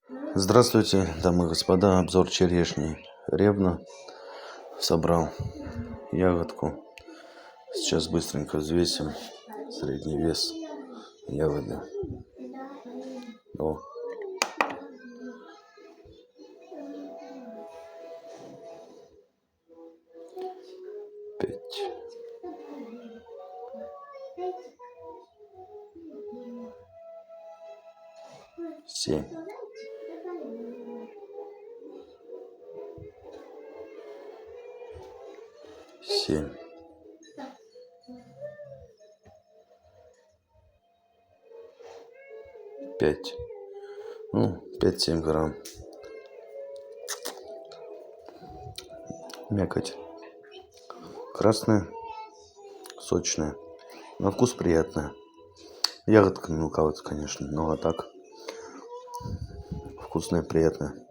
Здравствуйте, дамы и господа. Обзор черешни Ревна. Собрал ягодку. Сейчас быстренько взвесим средний вес ягоды. О. Пять. 7. 7. 5. 5-7 грамм. Мякоть красная, сочная. На вкус приятная. Ягодка мелковата, конечно, но а так вкусная, приятная.